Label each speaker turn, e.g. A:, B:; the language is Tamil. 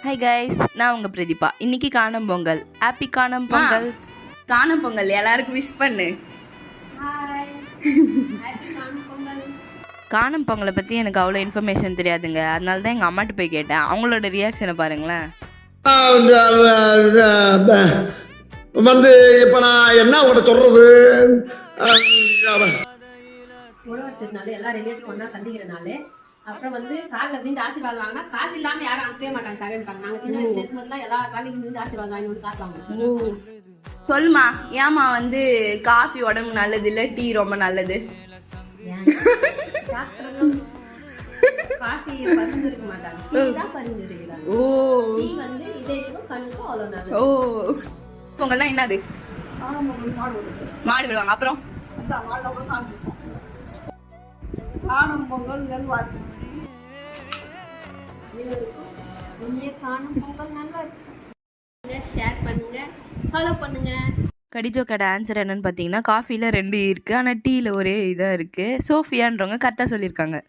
A: ஹாய் கைஸ், நான் உங்கள் பிரதீபா. இன்னைக்கு காணும் பொங்கல். ஹாப்பி காணும் பொங்கல்.
B: காணும் பொங்கல் எல்லாருக்கும் விஷ் பண்ணு.
A: காணும் பொங்கலை பற்றி எனக்கு அவ்வளோ இன்ஃபர்மேஷன் தெரியாதுங்க. அதனால தான் எங்கள் அம்மாட்ட போய் கேட்டேன். அவங்களோட ரியாக்ஷனை பாருங்களேன்.
C: வந்து இப்போ நான் என்ன உங்கள்கிட்ட சொல்றது,
D: உழவத்தினால எல்லா ரிலேட்டிவ் ஒன்றா சந்திக்கிறனால அப்புறம் வந்து காலில் விழுந்து ஆசீர்வாதம் வாங்கினா காசு இல்லாமல் யாரும் அனுப்பவே மாட்டாங்க, தரவே மாட்டாங்க. நாங்கள் சின்ன வயசுல இருக்கும்போதுலாம் எல்லா காலையும் விழுந்து ஆசீர்வாதம் வாங்கி வந்து காசு வாங்குவோம்.
B: சொல்லுமா, ஏமா வந்து காஃபி உடம்பு நல்லது இல்லை, டீ ரொம்ப நல்லது?
D: காஃபியை பரிந்துரைக்க மாட்டாங்க, டீ தான் பரிந்துரைக்கிறாங்க. டீ வந்து இதயத்துக்கும் கண்ணுக்கும் அவ்வளோ நல்லது.
B: பொங்கல்னா என்னது? மாடு விடுவாங்க. அப்புறம்
E: காணும் பொங்கல் நல்வாழ்த்து.
D: காணும் பொங்கல் நல்லா ஷேர் பண்ணுங்க, ஃபாலோ பண்ணுங்க.
A: கடிஜோக்கோட ஆன்சர் என்னன்னு பார்த்தீங்கன்னா, காஃபியில் 2 இருக்குது, ஆனால் டீயில் ஒரே இதாக இருக்குது. சோஃபியான்றவங்க கரெக்டாக சொல்லியிருக்காங்க.